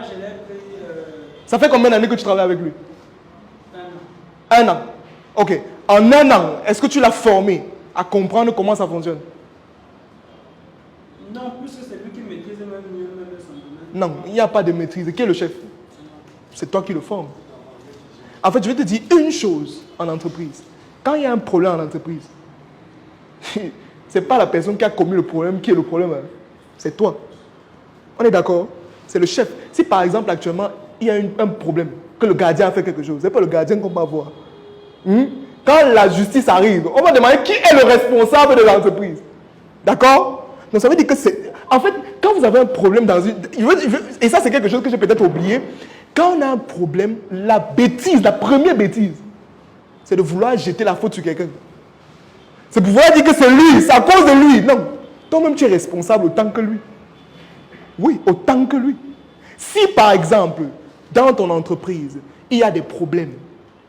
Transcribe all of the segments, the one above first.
Je l'ai pris. Ça fait combien d'années que tu travailles avec lui? 1 an. 1 an. Ok. En 1 an, est-ce que tu l'as formé à comprendre comment ça fonctionne? Non, plus que c'est lui qui maîtrise même mieux même son domaine. Non, il n'y a pas de maîtrise. Qui est le chef? C'est toi qui le formes. En fait, je vais te dire une chose en entreprise. Quand il y a un problème en entreprise, ce n'est pas la personne qui a commis le problème qui est le problème. Hein. C'est toi. On est d'accord? C'est le chef. Si par exemple, actuellement, il y a un problème, que le gardien a fait quelque chose, ce n'est pas le gardien qu'on va voir. Quand la justice arrive, on va demander qui est le responsable de l'entreprise. D'accord? Donc ça veut dire que c'est... En fait, quand vous avez un problème dans une... Et ça, c'est quelque chose que j'ai peut-être oublié. Quand on a un problème, la bêtise, la première bêtise, c'est de vouloir jeter la faute sur quelqu'un. C'est pouvoir dire que c'est lui, c'est à cause de lui. Non. Toi-même, tu es responsable autant que lui. Oui, autant que lui. Si, par exemple, dans ton entreprise, il y a des problèmes,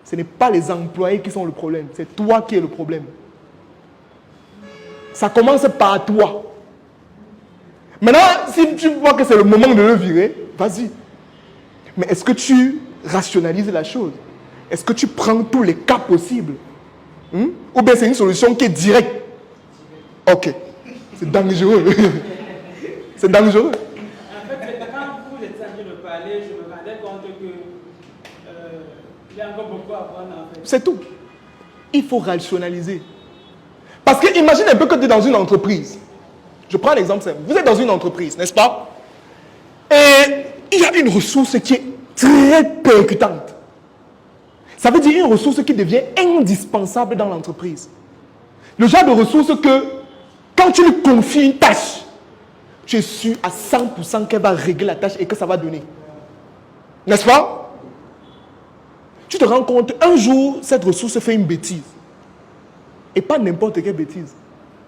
ce n'est pas les employés qui sont le problème, c'est toi qui es le problème. Ça commence par toi. Maintenant, si tu vois que c'est le moment de le virer, vas-y. Mais est-ce que tu rationalises la chose? Est-ce que tu prends tous les cas possibles? Ou bien c'est une solution qui est directe? Ok. C'est dangereux. C'est dangereux. En fait, quand vous étiez en train de parler, je me rendais compte que il y a encore beaucoup à apprendre en fait. C'est tout. Il faut rationaliser. Parce que imagine un peu que tu es dans une entreprise. Je prends l'exemple simple. Vous êtes dans une entreprise, n'est-ce pas? Et il y a une ressource qui est très percutante. Ça veut dire une ressource qui devient indispensable dans l'entreprise. Le genre de ressource que, quand tu lui confies une tâche, tu es sûr à 100% qu'elle va régler la tâche et que ça va donner. N'est-ce pas? Tu te rends compte, un jour, cette ressource fait une bêtise. Et pas n'importe quelle bêtise.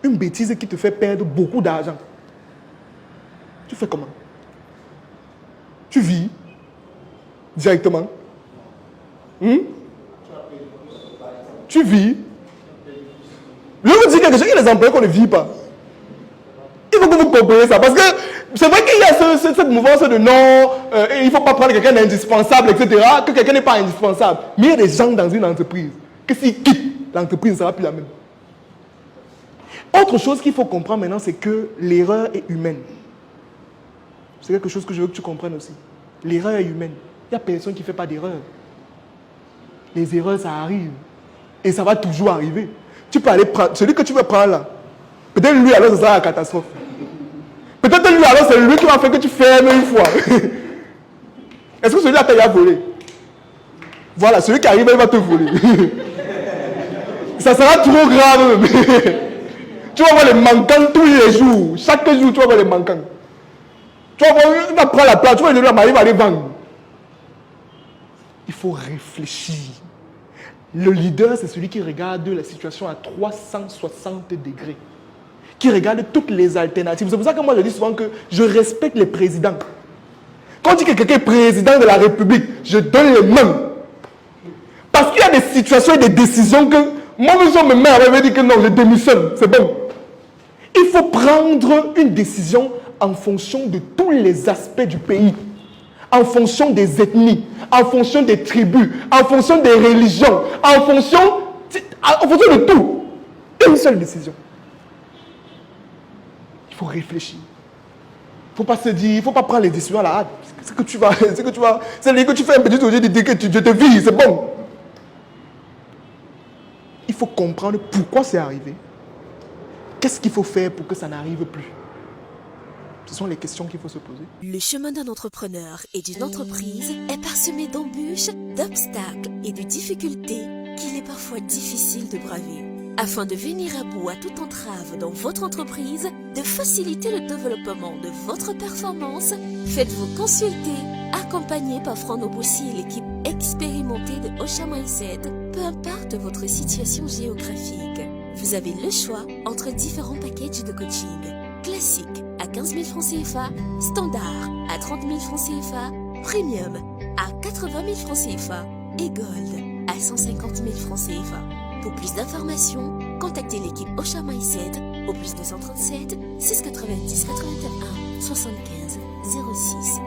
Une bêtise qui te fait perdre beaucoup d'argent. Tu fais comment? Tu vis directement. Tu vis. Je vous dis quelque chose, il y a des employés qu'on ne vit pas. Il faut que vous compreniez ça. Parce que c'est vrai qu'il y a cette mouvance de non, il ne faut pas prendre quelqu'un d'indispensable, etc. Que quelqu'un n'est pas indispensable. Mais il y a des gens dans une entreprise que s'ils quittent, l'entreprise ne sera plus la même. Autre chose qu'il faut comprendre maintenant, c'est que l'erreur est humaine. C'est quelque chose que je veux que tu comprennes aussi. L'erreur est humaine. Il n'y a personne qui ne fait pas d'erreur. Les erreurs, ça arrive. Et ça va toujours arriver. Tu peux aller prendre, celui que tu veux prendre là, peut-être lui alors, ce sera la catastrophe. Peut-être lui alors, c'est lui qui va faire que tu fermes une fois. Est-ce que celui-là t'a volé? Voilà, celui qui arrive, il va te voler. Ça sera trop grave. Tu vas voir les manquants tous les jours. Chaque jour, tu vas voir les manquants. Tu vas voir, il va prendre la place, tu vas lui dire, il va aller vendre. Il faut réfléchir. Le leader, c'est celui qui regarde la situation à 360 degrés. Qui regarde toutes les alternatives. C'est pour ça que moi, je dis souvent que je respecte les présidents. Quand on dit que quelqu'un est président de la République, je donne les mains. Parce qu'il y a des situations et des décisions que moi, je me mets à me dire que non, je démissionne, c'est bon. Il faut prendre une décision en fonction de tous les aspects du pays. En fonction des ethnies, en fonction des tribus, en fonction des religions, en fonction de tout. Une seule décision. Il faut réfléchir. Il ne faut pas se dire, il ne faut pas prendre les décisions à la hâte. C'est que tu fais un petit projet de dire que tu te vis, c'est bon. Il faut comprendre pourquoi c'est arrivé. Qu'est-ce qu'il faut faire pour que ça n'arrive plus? Ce sont les questions qu'il faut se poser. Le chemin d'un entrepreneur et d'une entreprise est parsemé d'embûches, d'obstacles et de difficultés qu'il est parfois difficile de braver. Afin de venir à bout à toute entrave dans votre entreprise, de faciliter le développement de votre performance, faites-vous consulter, accompagné par Franck Nobossi et l'équipe expérimentée de Osha Mindset, peu importe votre situation géographique. Vous avez le choix entre différents packages de coaching. Classique à 15 000 francs CFA, standard à 30 000 francs CFA, premium à 80 000 francs CFA et gold à 150 000 francs CFA. Pour plus d'informations, contactez l'équipe Osha Mindset au plus 237 690 81 75 06.